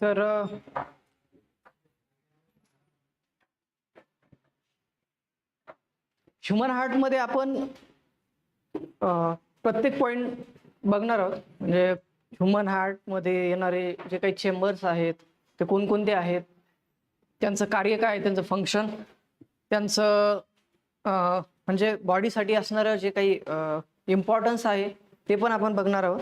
तर ह्युमन हार्टमध्ये आपण प्रत्येक पॉइंट बघणार आहोत. म्हणजे ह्युमन हार्टमध्ये येणारे जे काही चेंबर्स आहेत ते कोणकोणते आहेत, त्यांचं कार्य काय आहे, त्यांचं फंक्शन, त्यांचं म्हणजे बॉडीसाठी असणारं जे काही इम्पॉर्टन्स आहे ते पण आपण बघणार आहोत.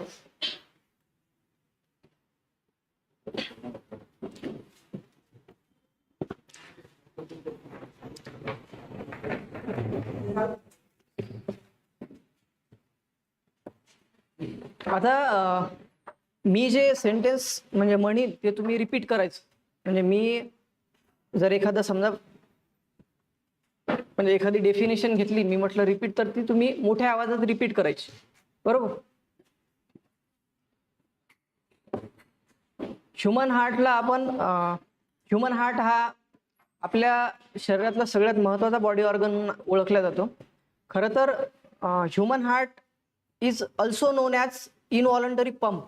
आता मी जे सेंटेन्स म्हणजे म्हणीन ते तुम्ही रिपीट करायचं. म्हणजे मी जर एखादा समजा म्हणजे एखादी डेफिनेशन घेतली, मी म्हटलं रिपीट, तर ती तुम्ही मोठ्या आवाजात रिपीट करायची. बरोबर. ह्युमन हार्टला आपण ह्युमन हार्ट हा आपल्या शरीरातला सगळ्यात महत्त्वाचा बॉडी ऑर्गन ओळखला जातो. खरं तर human heart is also non as इनव्हॉलंटरी pump.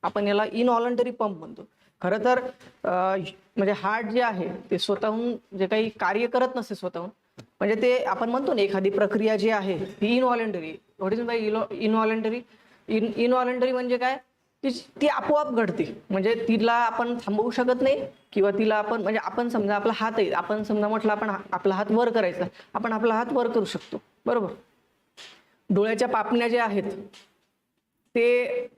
आपण याला इनव्हॉलंटरी पंप म्हणतो. खरं तर म्हणजे हार्ट जे आहे ते स्वतःहून जे काही कार्य करत नसते स्वतःहून, म्हणजे ते आपण म्हणतो ना एखादी प्रक्रिया जी आहे ती इनव्हॉलंटरी. What is bye इनव्हॉलंटरी? इनव्हॉलंटरी म्हणजे काय? ती आपोआप घडते. म्हणजे तिला आपण थांबवू शकत नाही, किंवा तिला आपण म्हणजे आपण समजा आपला हात आहे, आपण समजा म्हटलं आपण आपला हात वर करायचा, आपण आपला हात वर करू शकतो. बरोबर. डोळ्याच्या पापण्या जे आहेत ते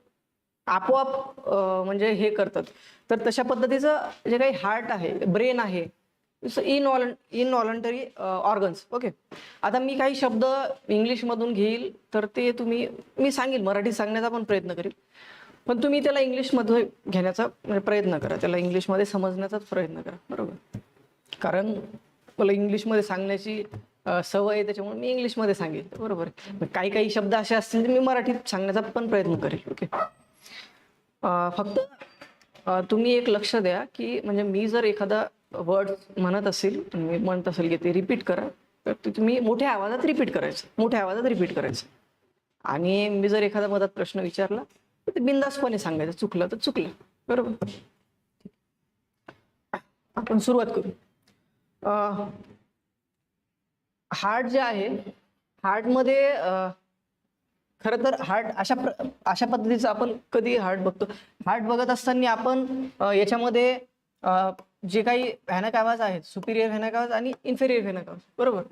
आपोआप म्हणजे हे करतात. तर तशा पद्धतीचं जे काही हार्ट आहे, ब्रेन आहे, इनव्हॉलंटरी ऑर्गन्स. ओके. आता मी काही शब्द इंग्लिशमधून घेईल, तर ते मी सांगेल, मराठीत सांगण्याचा पण प्रयत्न करेल, पण तुम्ही त्याला इंग्लिशमध्ये घेण्याचा म्हणजे प्रयत्न करा, त्याला इंग्लिशमध्ये समजण्याचाच प्रयत्न करा. बरोबर. कारण मला इंग्लिशमध्ये सांगण्याची सवय आहे, त्याच्यामुळे मी इंग्लिशमध्ये सांगेल. बरोबर. काही काही शब्द असे असतील तर मी मराठीत सांगण्याचा पण प्रयत्न करेल. ओके. फक्त तुम्ही एक लक्ष द्या की म्हणजे मी जर एखादा वर्ड म्हणत असेल, तुम्ही म्हणत असेल की ते रिपीट करा, तर ते तुम्ही मोठ्या आवाजात रिपीट करायचं, मोठ्या आवाजात रिपीट करायचं. आणि मी जर एखादा मधात प्रश्न विचारला तर ते बिनधास्तपणे सांगायचं, चुकलं तर चुकलं. बरोबर. आपण सुरुवात करू. हार्ट जे आहे, हार्टमध्ये खरं तर हार्ट अशा पद्धतीचं आपण कधी हार्ट बघतो. हार्ट बघत असताना आपण याच्यामध्ये जे काही व्हॅनक आवाज आहेत, सुपिरियर व्हॅनक आवाज आणि इन्फेरियर व्हॅनक आवाज. बरोबर.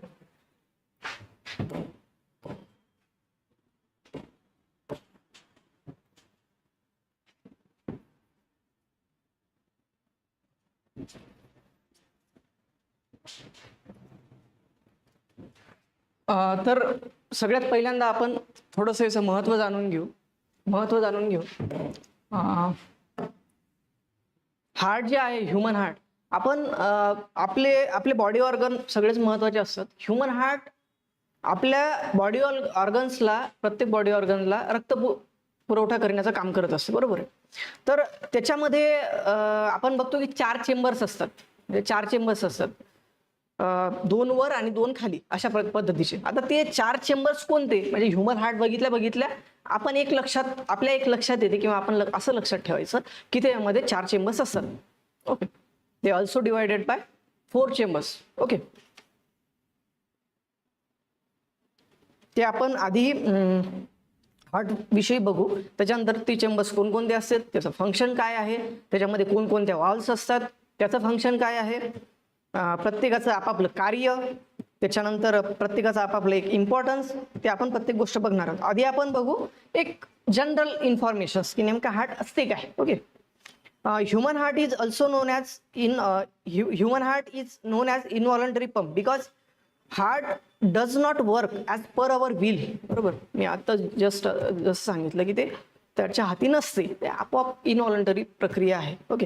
तर सगळ्यात पहिल्यांदा आपण थोडंसं याचं महत्त्व जाणून घेऊ. हार्ट जे आहे, ह्युमन हार्ट, आपण आपले बॉडी ऑर्गन सगळेच महत्त्वाचे असतात. ह्युमन हार्ट आपल्या बॉडी ऑर्गन्सला, प्रत्येक बॉडी ऑर्गनला रक्त पुरवठा करण्याचं काम करत असतं. बरोबर आहे. तर त्याच्यामध्ये आपण बघतो की 4 चेंबर्स असतात. म्हणजे 4 चेंबर्स असतात, 2 वर आणि 2 खाली, अशा पद्धतीचे. आता ते 4 चेंबर्स कोणते? म्हणजे ह्युमन हार्ट बघितल्या आपण आपल्या एक लक्षात येते, किंवा आपण असं लक्षात ठेवायचं की त्यामध्ये 4 चेंबर्स असतात. ओके. ते also divided by 4 chambers. Okay. ते आपण आधी हार्ट विषयी बघू, त्याच्यानंतर ती चेंबर्स कोणकोणते असतात, त्याचं फंक्शन काय आहे, त्याच्यामध्ये कोणकोणत्या व्हॉल्व्स असतात, त्याचं फंक्शन काय आहे, प्रत्येकाचं आपापलं कार्य, त्याच्यानंतर प्रत्येकाचं आपापलं एक इम्पॉर्टन्स, ते आपण प्रत्येक गोष्ट बघणार आहोत. आधी आपण बघू एक जनरल इन्फॉर्मेशन की नेमका हार्ट असते काय. Okay. Human heart is also non as human heart is known as इनव्हॉलंटरी pump because heart does not work as per our will. बरोबर. मी आता जसं सांगितलं की ते त्याच्या हाती नसते, ते आपोआप इनव्हॉलंटरी प्रक्रिया आहे. Okay.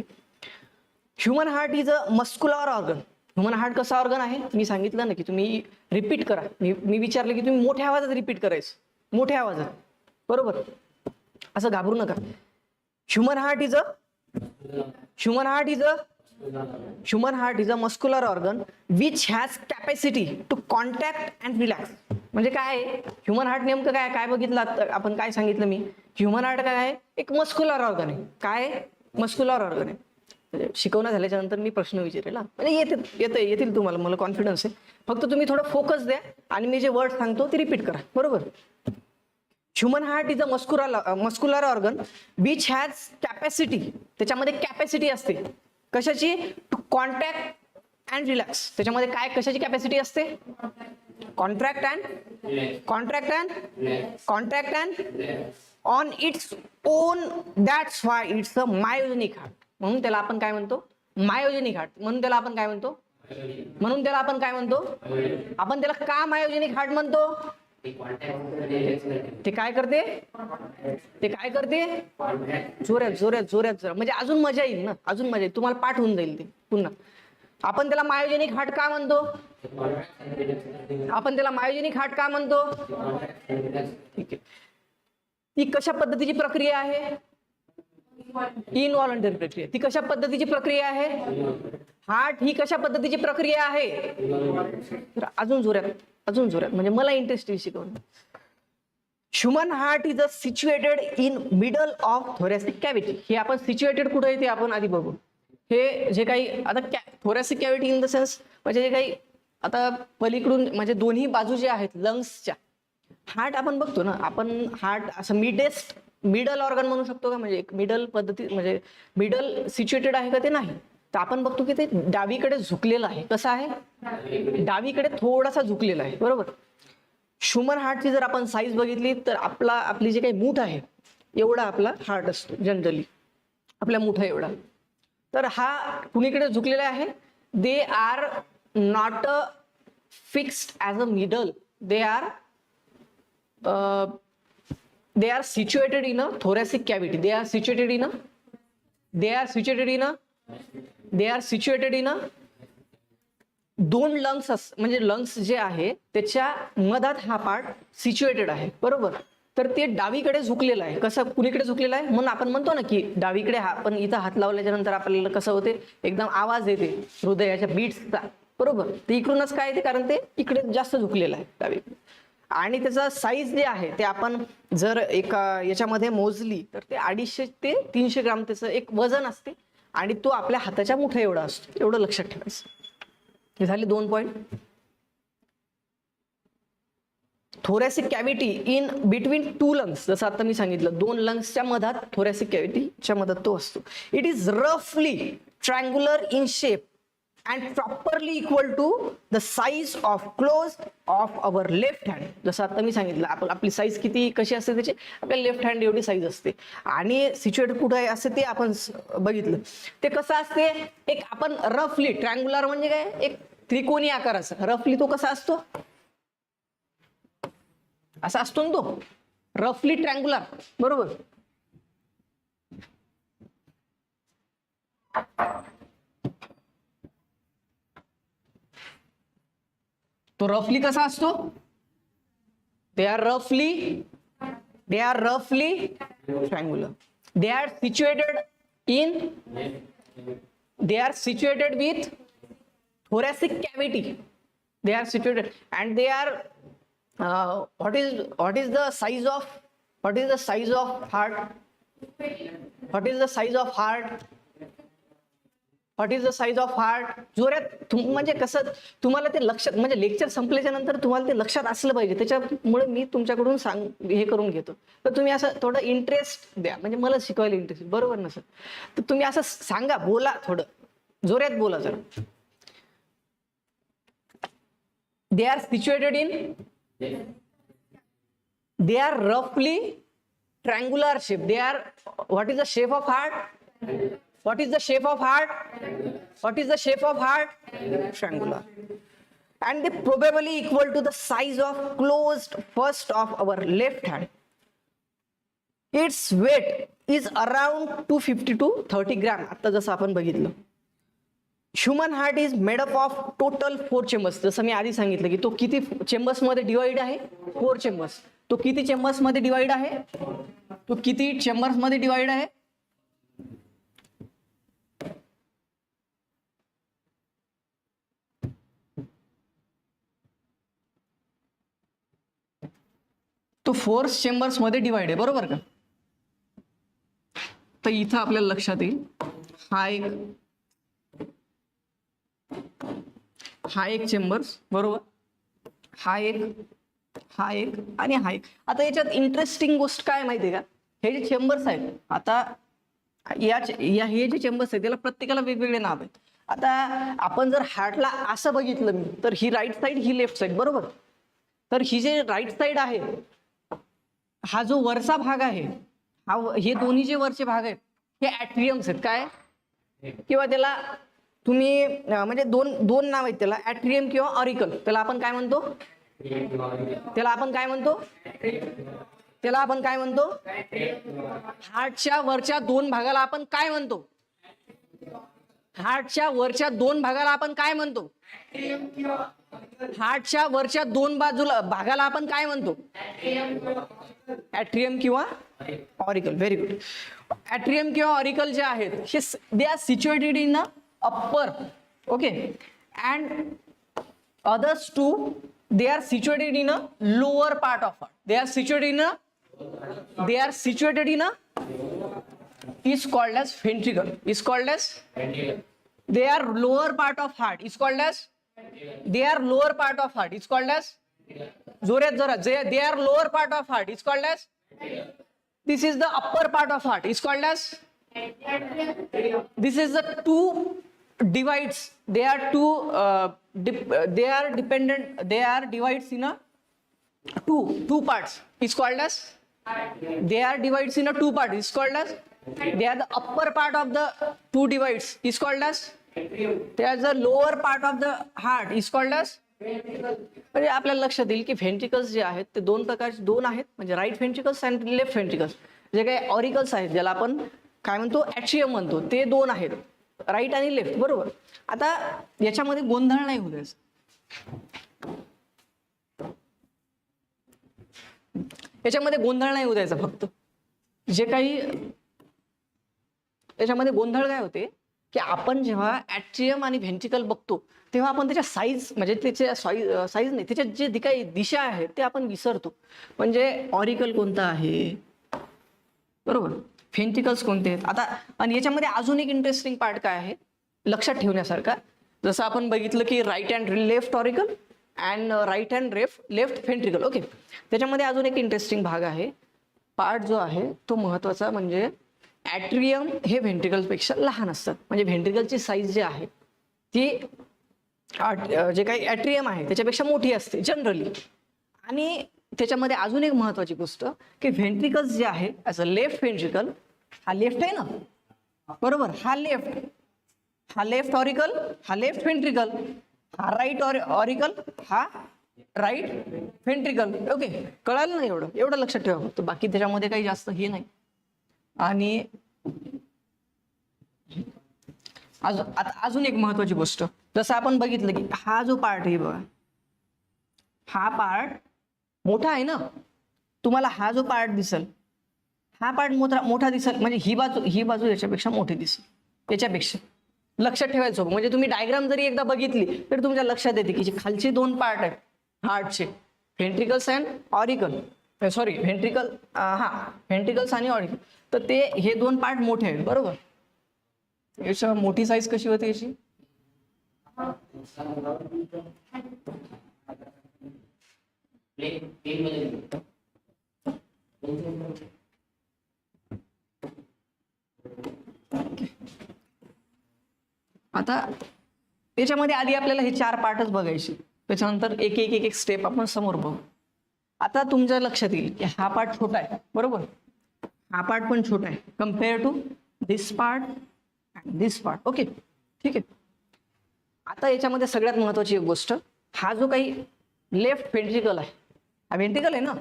Human heart is a muscular organ. Human heart कसा ऑर्गन आहे मी सांगितलं ना, की तुम्ही रिपीट करा. मी विचारलं की तुम्ही मोठ्या आवाजात रिपीट करायचं, मोठ्या आवाजात. बरोबर. असं घाबरू नका. Human heart is a muscular organ which has capacity to contact and relax. म्हणजे काय आहे ह्युमन हार्ट? नेमकं काय बघितलं आपण? काय सांगितलं मी? ह्युमन हार्ट काय आहे? एक मस्क्युलर ऑर्गन आहे. काय? मस्क्युलर ऑर्गन आहे. शिकवणं झाल्याच्या नंतर मी प्रश्न विचारेल, म्हणजे येतील तुम्हाला, मला कॉन्फिडन्स आहे. फक्त तुम्ही थोडं फोकस द्या आणि मी जे वर्ड सांगतो ते रिपीट करा, बरोबर. Human heart is a muscular organ which has capacity, त्याच्यामध्ये कॅपॅसिटी असते कशाची, टू कॉन्ट्रॅक्ट अँड रिलॅक्स. त्याच्यामध्ये काय कशाची कॅपॅसिटी असते, contract and on its own, that's why it's a myogenic heart. म्हणून त्याला आपण काय म्हणतो, मायोजेनिक हार्ट. म्हणून त्याला आपण काय म्हणतो, आपण त्याला का मायोजेनिक हार्ट म्हणतो, ते काय करते, जोरात म्हणजे अजून मजा येईल ना, तुम्हाला पाठ होऊन जाईल ते पुन्हा. आपण त्याला मायोजेनिक हार्ट का म्हणतो, ठीक आहे. ती कशा पद्धतीची प्रक्रिया आहे, इनव्हॉलंटरी प्रक्रिया. ती कशा पद्धतीची प्रक्रिया आहे, हार्ट ही कशा पद्धतीची प्रक्रिया आहे, तर अजून जोरात म्हणजे मला इंटरेस्ट शिकवणं. Human heart is situated in middle of thoracic cavity. हे आपण सिच्युएटेड कुठे आहे ते आपण आधी बघू. हे जे काही आता thoracic cavity in the sense म्हणजे जे काही आता पलीकडून म्हणजे दोन्ही बाजू जे आहेत लंग्सच्या, हार्ट आपण बघतो ना, आपण हार्ट असं मिडल ऑर्गन म्हणू शकतो का, म्हणजे एक मिडल पद्धती, म्हणजे मिडल सिच्युएटेड आहे का ते नाही. तर आपण बघतो की ते डावीकडे झुकलेलं आहे. कसं आहे, डावीकडे थोडासा झुकलेला आहे, बरोबर. ह्युमन हार्टची जर आपण साईज बघितली तर आपली जे काही मूठ आहे एवढा आपला हार्ट असतो जनरली, आपल्या मुठा एवढा. तर हा कुणीकडे झुकलेला आहे, they are not a fixed as a middle, they are situated in a thoracic cavity. They are situated in a दोन लंग्स म्हणजे लंग्स जे आहे त्याच्या मधात हा पार्ट सिच्युएटेड आहे, बरोबर. तर ते डावीकडे झुकलेलं आहे. कसं, कुणीकडे झुकलेलं आहे, म्हणून आपण म्हणतो ना की डावीकडे आपण इथं हात लावल्याच्या नंतर आपल्याला कसं होते, एकदम आवाज येते हृदयाच्या बीट्सचा, बरोबर. ते इकडूनच काय येते, कारण ते इकडे जास्त झुकलेलं आहे डावीकडे. आणि त्याचा साईज जे आहे ते आपण जर एका याच्यामध्ये मोजली तर ते 250 ते 300 ग्राम त्याचं एक वजन असते आणि तो आपल्या हाताच्या मुठा एवढा असतो. एवढं लक्षात ठेवायचं. हे झाले 2 point. Thoracic cavity in between 2 lungs, जसं आता मी सांगितलं 2 लंग्सच्या मधात थोरॅसिक कॅव्हिटीच्या मधात तो असतो. इट इज रफली triangular in shape and properly equal to the size of closed of our left hand. जसं आता मी सांगितलं आपली साईज किती कशी असते त्याची, आपल्या लेफ्ट हँड एवढी साईज असते. आणि सिच्युएटेड कुठे असते ते आपण बघितलं. ते कसं असते, एक आपण रफली ट्रायंग्युलर म्हणजे काय, एक त्रिकोणी आकाराचा. रफली तो कसा असतो, असा असतो ना तो, रफली ट्रायंग्युलर, बरोबर. तो रफली कसा असतो, दे आर रफली triangular. They are situated with thoracic cavity. They are situated and they are what is the size of heart? जोरात म्हणजे कसं तुम्हाला ते लक्षात, म्हणजे लेक्चर संपल्याच्या नंतर तुम्हाला ते लक्षात असलं पाहिजे. त्याच्यामुळे मी तुमच्याकडून हे करून घेतो. तर तुम्ही असं थोडं इंटरेस्ट द्या, म्हणजे मला शिकवायला इंटरेस्ट, बरोबर ना सर. तर तुम्ही असं सांगा, बोला, थोडं जोरात बोला जरा. They are situated in, they are रफली triangular shape. They are, what is the shape of heart? Triangular. And they probably equal to the size of closed first of our left hand. Its weight is around 250 to 30 gram. आता जसं आपण बघितलं. Human heart is made up of total 4 chambers. जसं मी आधी सांगितलं की तो किती चेंबर्स मध्ये डिवाइड आहे, 4 चेंबर्स. तो किती चेंबर्स मध्ये डिवाइड आहे, तो 4 चेंबर्स मध्ये डिवाइड आहे, बरोबर का. तर इथं आपल्याला लक्षात येईल हा एक चेंबर्स, बरोबर, हा एक आणि हा एक. आता याच्यात इंटरेस्टिंग गोष्ट काय माहितीये का, हे जे चेंबर्स आहेत, आता हे जे चेंबर्स आहेत त्याला प्रत्येकाला वेगवेगळे नाव आहेत. आता आपण जर हार्टला असं बघितलं मी, तर ही राईट साईड, ही लेफ्ट साईड, बरोबर. तर ही जे राईट साईड आहे, हा जो वरचा भाग आहे, हे दोन्ही जे वरचे भाग आहेत हे ऍट्रियम्स आहेत. काय, किंवा त्याला तुम्ही म्हणजे दोन नाव आहेत त्याला, ऍट्रियम किंवा ऑरिकल. त्याला आपण काय म्हणतो, हार्टच्या वरच्या दोन भागाला आपण काय म्हणतो, हार्टच्या वरच्या दोन भागाला आपण काय म्हणतो, हार्टच्या वरच्या दोन भागाला आपण काय म्हणतो, ऍट्रियम किंवा ऑरिकल. Very good. ऍट्रियम किंवा ऑरिकल जे आहेत हे they are situated in a upper, okay, and others two they are situated in a lower part of heart. They are situated in a is called as ventricle. They are lower part of heart is called as they are lower part of heart is called as they are lower part of heart is called as this is the upper part of heart is called as this is the two divides. They are dependent, they are divides in a two parts is called as they are divides in a two parts is called as they are the upper part of the two divides is called as they are the lower part of the heart is called as. म्हणजे आपल्याला लक्षात येईल की व्हेंट्रिकल्स जे आहेत ते दोन प्रकारचे दोन आहेत, म्हणजे राईट व्हेंट्रिकल्स आणि लेफ्ट व्हेंट्रिकल्स. जे काही ऑरिकल्स आहेत ज्याला आपण काय म्हणतो, ऍट्रियम म्हणतो, ते दोन आहेत, राईट आणि लेफ्ट, बरोबर. आता याच्यामध्ये गोंधळ नाही होऊ द्यायचा, याच्यामध्ये गोंधळ नाही होऊ द्यायचा. फक्त जे काही याच्यामध्ये गोंधळ काय होते की आपण जेव्हा ऍट्रियम आणि व्हेंट्रिकल बघतो तेव्हा आपण त्याच्या साईज, म्हणजे त्याच्या साईज नाही, त्याच्यात जे काही दिशा आहे ते आपण विसरतो. म्हणजे ऑरिकल कोणता आहे, बरोबर, व्हेंट्रिकल्स कोणते आहेत. आता आणि याच्यामध्ये अजून एक इंटरेस्टिंग पार्ट काय आहे लक्षात ठेवण्यासारखा, जसं आपण बघितलं की right and left auricle and right and left ventricle, okay. त्याच्यामध्ये अजून एक इंटरेस्टिंग भाग आहे, पार्ट जो आहे तो महत्वाचा, म्हणजे ऍट्रियम हे व्हेंट्रिकलपेक्षा लहान असतात. म्हणजे व्हेंट्रिकलची साईज जी आहे ती जे काही ऍट्रियम आहे त्याच्यापेक्षा मोठी असते जनरली. आणि त्याच्यामध्ये अजून एक महत्वाची गोष्ट की व्हेंट्रिकल्स जे आहे ॲज अ लेफ्ट व्हेंट्रिकल, हा लेफ्ट आहे ना, बरोबर, हा लेफ्ट ऑरिकल, हा लेफ्ट व्हेंट्रिकल, हा राईट ऑरिकल, हा राईट व्हेंट्रिकल, ओके. कळालं ना, एवढं लक्षात ठेवा फक्त, बाकी त्याच्यामध्ये काही जास्त हे नाही. आणि आता अजून एक महत्वाची गोष्ट, जसं आपण बघितलं की हा जो पार्ट आहे बघा, हा पार्ट मोठा आहे ना, तुम्हाला हा जो पार्ट दिसल हा पार्ट मोठा दिसल, म्हणजे ही बाजू याच्यापेक्षा मोठी दिसेल, याच्यापेक्षा. लक्षात ठेवायचं, म्हणजे तुम्ही डायग्राम जरी एकदा बघितली तर तुमच्या लक्षात येते की जे खालचे दोन पार्ट आहेत हार्टचे, व्हेंट्रिकल्स अँड ऑरिकल, सॉरी व्हेंट्रिकल, व्हेंट्रिकल्स आणि ऑरिकल, तर ते हे दोन पार्ट मोठे आहेत, बरोबर. याच्या मोठी साईज कशी होते याची, आता याच्यामध्ये आधी आपल्याला हे चार पार्टच बघायचे, त्याच्यानंतर एक एक एक स्टेप आपण समोर बघू. आता तुमच्या लक्षात येईल की हा पार्ट छोटा आहे, बरोबर, हा पार्ट पण छोटा आहे compare to this part and this part, okay, ठीक आहे. आता याच्यामध्ये सगळ्यात महत्वाची एक गोष्ट, हा जो काही लेफ्ट व्हेंट्रिकल आहे, हा व्हेंट्रिकल आहे ना,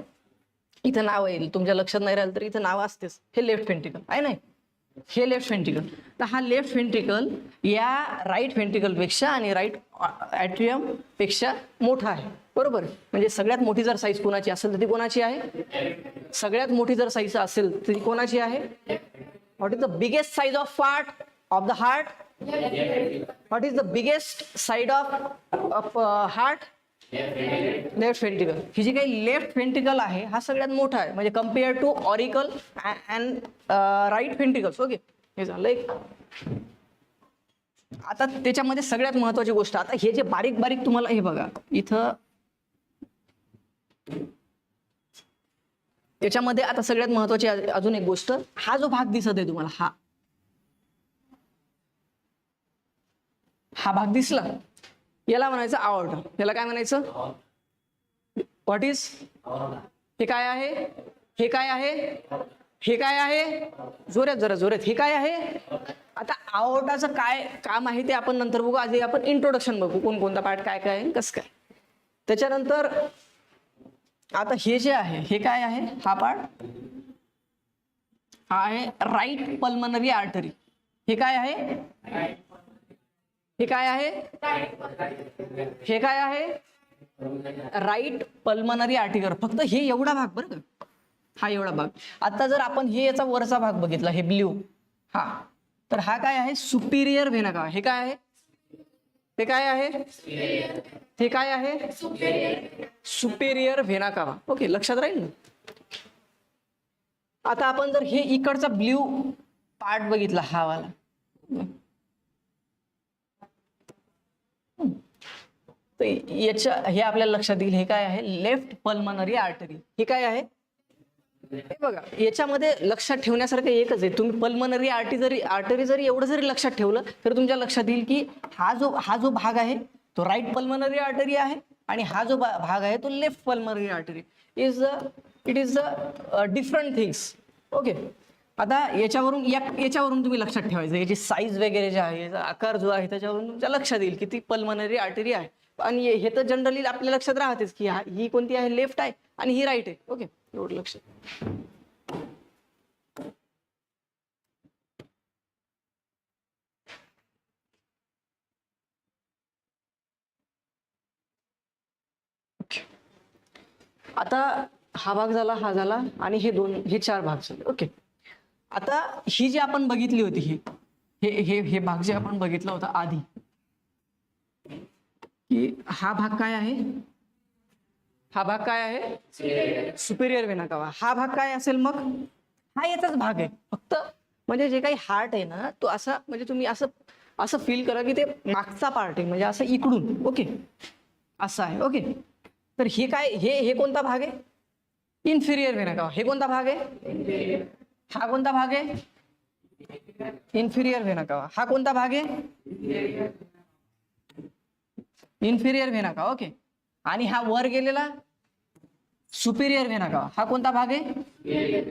इथं नाव येईल, तुमच्या लक्षात नाही राहिलं तर इथं नाव असतेच, हे लेफ्ट व्हेंट्रिकल आहे नाही, हे लेफ्ट व्हेंट्रिकल. तर हा लेफ्ट व्हेंट्रिकल या राईट व्हेंट्रिकलपेक्षा आणि राईट ऍट्रियम पेक्षा मोठा आहे, बरोबर. म्हणजे सगळ्यात मोठी जर साईज कोणाची असेल तर ती कोणाची आहे, सगळ्यात मोठी जर साईज असेल तर ती कोणाची आहे. What is the biggest size of part of the heart, what is the biggest side of heart, left ventricle. ही जी काही लेफ्ट व्हेंट्रिकल आहे हा सगळ्यात मोठा आहे, म्हणजे compare to auricle and right ventricles, okay. हे झालं एक आता त्याच्यामध्ये सगळ्यात महत्वाची गोष्ट, आता हे जे बारीक बारीक तुम्हाला हे बघा इथं, त्याच्यामध्ये आता सगळ्यात महत्वाची अजून एक गोष्ट, हा जो भाग दिसत आहे तुम्हाला, हा भाग दिसला, याला म्हणायचं आवर्टा. याला काय म्हणायचं? What is? हे काय आहे? हे काय आहे? हे काय आहे? जोरात जरा जोरात, हे काय आहे? आता आवर्टाचं काय काम आहे ते आपण नंतर बघू. आधी आपण इंट्रोडक्शन बघू, कोणकोणता पार्ट काय काय आहे, कसं काय. त्याच्यानंतर आता हे जे आहे हे काय आहे? हा पार्ट हा आहे राईट पल्मनरी आर्टरी. हे काय आहे? हे काय आहे? हे काय आहे? Right pulmonary artery. फक्त हे एवढा भाग बरं का, हा एवढा भाग. आता जर आपण हे याचा वरचा भाग बघितला, हे ब्ल्यू, हा, तर हा काय आहे? सुपिरियर व्हेना कावा. हे काय आहे? हे काय आहे? हे काय आहे? सुपेरियर व्हेना कावा. ओके, लक्षात राहील ना. आता आपण जर हे इकडचा ब्ल्यू पार्ट बघितला, हा वाला, तर याच्या हे आपल्याला लक्षात येईल, हे काय आहे? Left pulmonary artery. हे काय आहे? हे बघा, याच्यामध्ये लक्षात ठेवण्यासारखं एकच आहे. तुम्ही पल्मनरी आर्टरी जरी एवढं जरी लक्षात ठेवलं तर तुमच्या लक्षात येईल की हा जो भाग आहे तो राईट पल्मनरी आर्टरी आहे, आणि हा जो भाग आहे तो left pulmonary artery. It is the different things. Okay, आता याच्यावरून तुम्ही लक्षात ठेवायचं, याची साईज वगैरे जे आहे, याचा आकार जो आहे, त्याच्यावरून तुमच्या लक्षात येईल की ती पल्मनरी आर्टरी आहे. आणि हे तर जनरली आपल्या लक्षात राहतेच की ही कोणती आहे? लेफ्ट आहे, आणि ही राईट आहे. ओके, एवढं लक्षात. आता हा भाग झाला, हा झाला, आणि हे 4 भाग झाले. ओके, आता ही जी आपण बघितली होती, हे भाग जे आपण बघितला होता आधी, की हा भाग काय आहे? हा भाग काय आहे? सुपेरियर व्हेना कावा. हा भाग काय असेल मग? हा याचाच भाग आहे. फक्त म्हणजे जे काही हार्ट आहे ना, तो असा, म्हणजे तुम्ही असं फील करा की ते मागचा पार्ट आहे, म्हणजे असं इकडून. ओके, असं आहे. ओके, तर हे काय, हे कोणता भाग आहे? इन्फिरियर व्हेना कावा. हे कोणता भाग आहे? हा कोणता भाग आहे? इन्फिरियर व्हेना कावा. हा कोणता भाग आहे? इन्फिरियर व्हेना कावा. ओके, आणि हा वर गेलेला सुपेरियर व्हेना कावा. हा कोणता भाग आहे?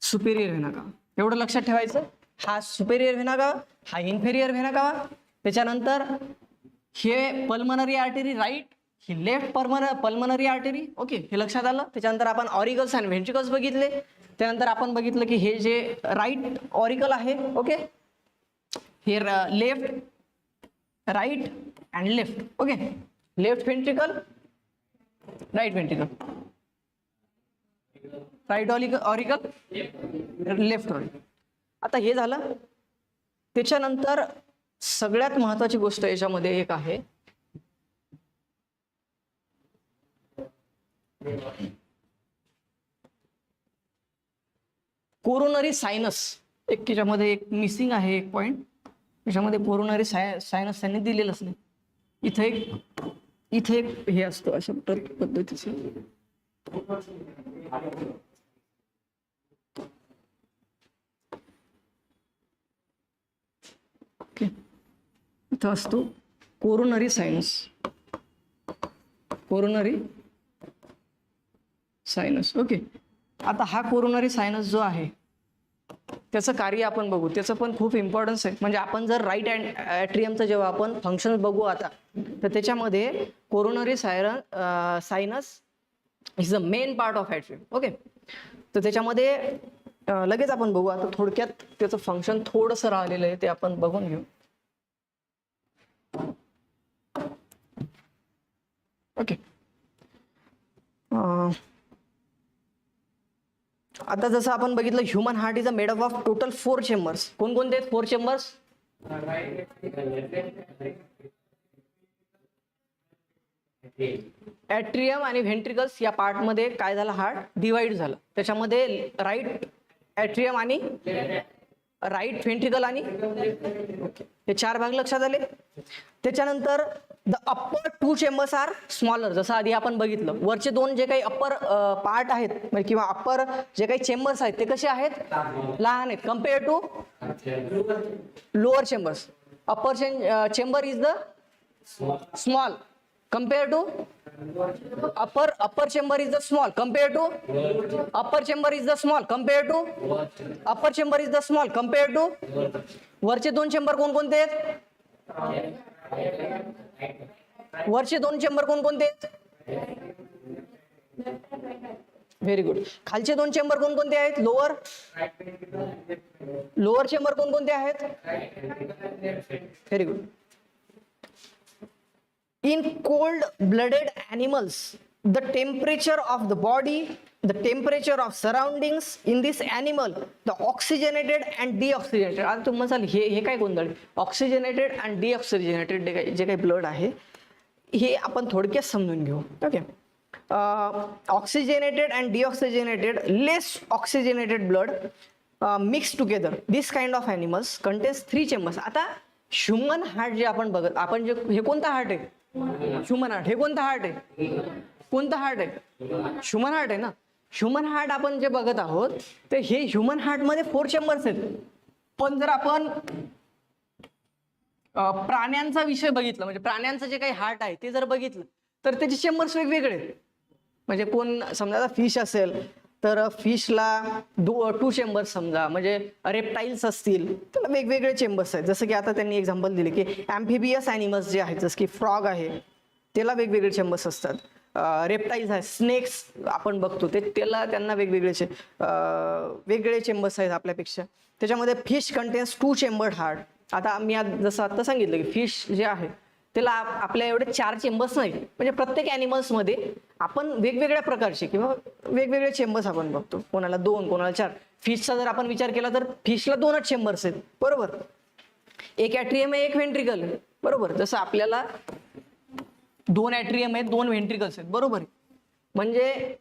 सुपेरियर व्हेना कावा. एवढं लक्षात ठेवायचं. हा सुपेरियर व्हेना कावा, हा इन्फेरियर व्हेना कावा. त्याच्यानंतर हे पल्मनरी आर्टरी राईट, ही लेफ्ट पल्मनरी आर्टरी. ओके, हे लक्षात आलं. त्याच्यानंतर आपण ऑरिकल्स आणि व्हेंट्रिकल्स बघितले. त्यानंतर आपण बघितलं की हे जे राईट ऑरिकल आहे, ओके, हे left, right and left. Okay, left ventricle, right ventricle, right auricle, left auricle. आता हे झालं. त्याच्यानंतर सगळ्यात महत्वाची गोष्ट याच्यामध्ये एक आहे, कोरोनरी सायनस. त्याच्यामध्ये एक मिसिंग आहे, एक पॉइंट. त्याच्यामध्ये कोरोनरी सायनस त्यांनी दिलेलंच नाही. इथे एक हे असतं अशा पद्धतीचं. ओके, इथं असतो coronary sinus. Coronary sinus. Okay, आता हा कोरोनरी सायनस जो आहे त्याचं कार्य आपण बघू. त्याचं पण खूप इम्पॉर्टन्स आहे. म्हणजे आपण जर राईट ॲट्रियमचं जेव्हा आपण फंक्शन बघू आता, तर त्याच्यामध्ये coronary sinus is the main part of atrium. Okay, तर त्याच्यामध्ये लगेच आपण बघू. आता थोडक्यात त्याचं फंक्शन थोडंसं राहिलेलं आहे, ते आपण बघून घेऊ. ओके, आता जसं आपण बघितलं, human heart is a made up of total 4 chambers. कोणकोणते आहेत 4 चेंबर्स? ॲट्रियम आणि व्हेंट्रिकल्स या पार्टमध्ये काय झालं? हार्ट डिवाइड झालं. त्याच्यामध्ये राईट ॲट्रियम आणि राईट व्हेंट्रिकल आणि ओके, हे 4 भाग लक्षात आले. त्याच्यानंतर the upper 2 chambers are smaller. जसं आधी आपण बघितलं, वरचे 2 जे काही अप्पर पार्ट आहेत म्हणजे किंवा अप्पर जे काही चेंबर्स आहेत ते कसे आहेत, लहान आहेत compare to lower chambers. Upper chamber is the small compared to upper chamber is the small compared to upper chamber is the small compared to upper chamber is the small compared to वरचे 2 chamber कोणकोणते आहेत, वरचे 2 chamber कोणकोणते आहेत, very good. खालचे 2 chamber कोणकोणते आहेत, lower chamber कोणकोणते आहेत, very good. In cold-blooded animals, the temperature of the body, the temperature of surroundings in this animal, the oxygenated and deoxygenated. आता तुम्ही म्हणाल हे काय गोंधळ, ऑक्सिजनेटेड आणि डिऑक्सिजनेटेड जे काही ब्लड आहे हे आपण थोडक्यात समजून घेऊ. Okay, oxygenated and deoxygenated less oxygenated blood mix together. This kind of animals contains 3 chambers. आता ह्युमन हार्ट जे आपण बघत, आपण जे हे कोणता हार्ट आहे, ह्युमन हार्ट. हे कोणता हार्ट आहे, कोणता हार्ट आहे, ह्युमन हार्ट आहे ना. ह्युमन हार्ट आपण जे बघत आहोत ते हे ह्युमन हार्ट मध्ये 4 चेंबर्स आहेत. पण जर आपण प्राण्यांचा विषय बघितला, म्हणजे प्राण्यांचं जे काही हार्ट आहे ते जर बघितलं तर त्याचे चेंबर्स वेगवेगळे आहेत. म्हणजे कोण समजा फिश असेल तर फिशला 2 चेंबर्स समजा, म्हणजे रेप्टाईल्स असतील त्याला वेगवेगळे चेंबर्स आहेत. जसं की आता त्यांनी एक्झाम्पल दिले की ॲम्फिबियस ॲनिमल्स जे आहेत, जसं की फ्रॉग आहे त्याला वेगवेगळे चेंबर्स असतात. रेप्टाईल्स आहेत, स्नेक्स आपण बघतो ते त्यांना वेगवेगळे चेंबर्स आहेत आपल्यापेक्षा. त्याच्यामध्ये फिश कंटेन्स 2 चेंबर्ड हार्ट. आता मी जसं आता सांगितलं की फिश जे आहे त्याला आपल्या एवढे 4 चेंबर्स नाही, म्हणजे प्रत्येक ॲनिमल्समध्ये आपण वेगवेगळ्या प्रकारचे किंवा वेगवेगळे चेंबर्स आपण बघतो. कोणाला 2, कोणाला 4. फिशचा जर आपण विचार केला तर फिशला 2च चेंबर्स आहेत, बरोबर. एक ॲट्रियम आहे, एक व्हेंट्रिकल आहे, बरोबर. जसं आपल्याला 2 ॲट्रियम आहेत, 2 व्हेंट्रिकल्स आहेत, बरोबर. म्हणजे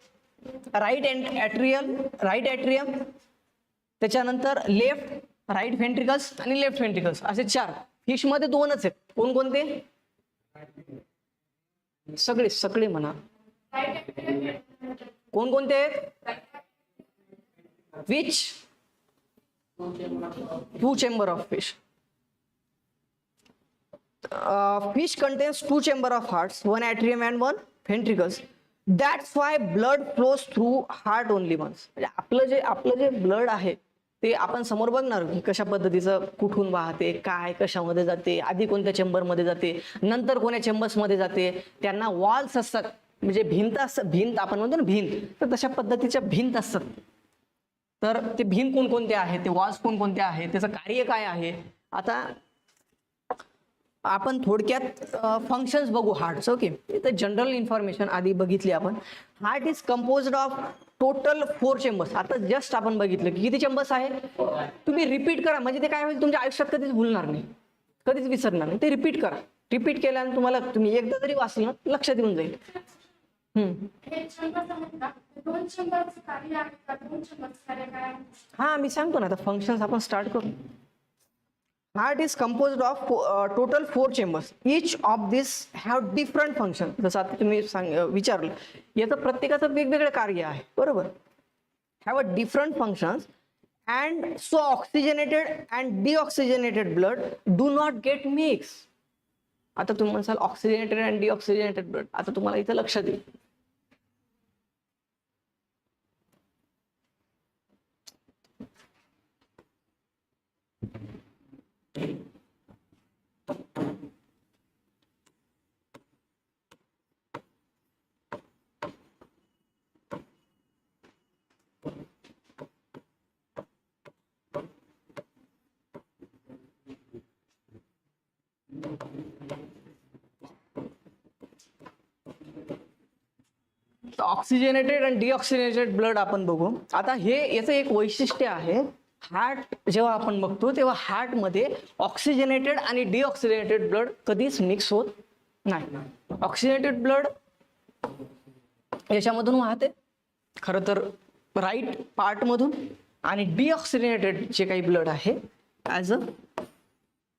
राईट ॲट्रियम, त्याच्यानंतर राईट व्हेंट्रिकल्स आणि लेफ्ट व्हेंट्रिकल्स असे 4. फिशमध्ये 2च आहेत. कोणकोणते, सगळे म्हणा, कोणकोणते आहेत, which 2 chamber of fish. Fish contains 2 chamber of hearts, 1 atrium and 1 ventricles. That's why blood flows through heart only once. म्हणजे आपलं जे ब्लड आहे ते आपण समोर बघणार की कशा पद्धतीचं कुठून वाहते, काय कशामध्ये जाते, आधी कोणत्या चेंबरमध्ये जाते, नंतर कोण्या चेंबर्समध्ये जाते. त्यांना वॉल्स असतात, म्हणजे भिंत आपण म्हणतो ना भिंत, तर तशा पद्धतीच्या भिंत असतात. तर ते भिंत कोणकोणते आहे, ते वॉल्स कोणकोणते आहे, त्याचं कार्य काय आहे. आता आपण थोडक्यात फंक्शन्स बघू हार्टचं. ओके, तर जनरल इन्फॉर्मेशन आधी बघितली आपण. Heart is composed of total 4 chambers. आता जस्ट आपण बघितलं की किती चेंबर्स आहे. तुम्ही रिपीट करा, म्हणजे ते काय होईल तुमच्या आयुष्यात कधीच भूलणार नाही, कधीच विसरणार नाही. ते रिपीट करा. रिपीट केल्याने तुम्हाला तुम्ही एकदा जरी वाचलं ना लक्षात येऊन जाईल. हा, मी सांगतो ना आता फंक्शन्स आपण स्टार्ट करू. Heart is composed of total 4 chambers. Each of these have different function. जसं आता तुम्ही विचारलं, याचं प्रत्येकाचं वेगवेगळं कार्य आहे, बरोबर. Have a different functions and so oxygenated and deoxygenated blood do not get mixed. आता तुम्ही म्हणाल ऑक्सिजनेटेड आणि डिऑक्सिजनेटेड ब्लड. आता तुम्हाला इथं लक्षात येईल. ऑक्सिजनेटेड आणि डिऑक्सिजनेटेड ब्लड आपण बघू. आता हे याचं एक वैशिष्ट्य आहे. हार्ट जेव्हा आपण बघतो तेव्हा हार्टमध्ये ऑक्सिजनेटेड आणि डिऑक्सिजनेटेड ब्लड कधीच मिक्स होत नाही. ऑक्सिजनेटेड ब्लड याच्यामधून वाहते खरं तर राईट पार्टमधून, आणि डिऑक्सिजनेटेड जे काही ब्लड आहे as a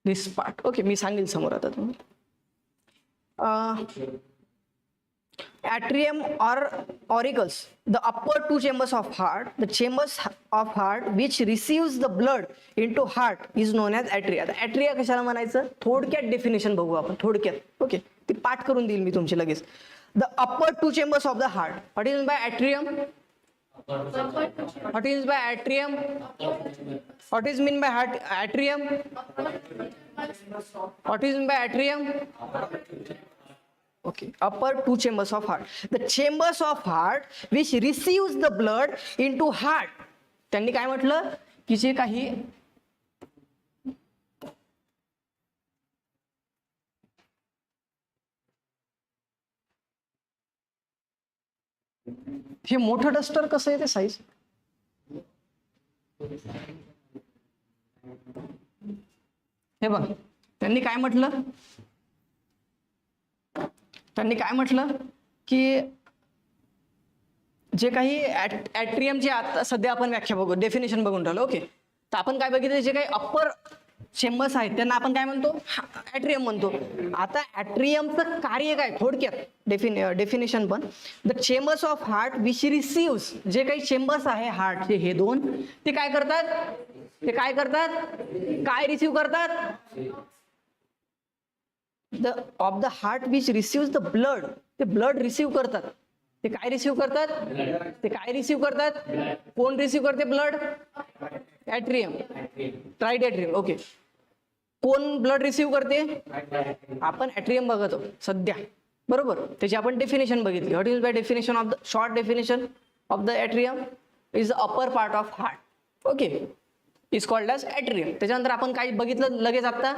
this part. Okay, मी सांगेल समोर आता तुम्ही. Atrium or auricles, the upper two chambers of heart, the chambers of heart which receives the blood into heart is known as atria. आता atria कशाला म्हणायचं, थोडक्यात डेफिनेशन बघू आपण थोडक्यात. ओके, ती पाठ करून देईल मी तुमची लगेच. The upper two chambers of the heart, what is meant by atrium? What is by atrium? What is mean by heart atrium? What is mean by atrium? Okay, upper two chambers of heart, the chambers of heart which receives the blood into heart. त्यांनी काय म्हटलं की जे काही हे मोठं duster कसं आहे ते साईज, हे बघ त्यांनी काय म्हटलं, त्यांनी काय म्हटलं की जे काही ॲट्रियमची आता सध्या आपण व्याख्या बघू, डेफिनेशन बघून राहिलो. ओके, तर आपण काय बघितलं, जे काही अप्पर चेंबर्स आहेत त्यांना आपण काय म्हणतो, ॲट्रियम म्हणतो. आता ॲट्रियमचं कार्य काय थोडक्यात डेफिनेशन पण, the chambers of heart which receives, जे काही चेंबर्स आहे हार्टचे हे दोन, ते काय करतात, ते काय करतात, काय रिसिव्ह करतात, of the heart which receives the blood, ते ब्लड रिसिव्ह करतात. ते काय रिसिव्ह करतात, ते काय रिसिव्ह करतात, कोण रिसिव्ह करते blood, atrium, right atrium. Okay, कोण ब्लड रिसिव्ह करते, आपण ॲट्रियम बघतो सध्या, बरोबर. त्याची आपण डेफिनेशन बघितली. What is by definition of the, short definition of the atrium is the upper part of heart. Okay, is called as atrium. त्याच्यानंतर आपण काय बघितलं लगेच आता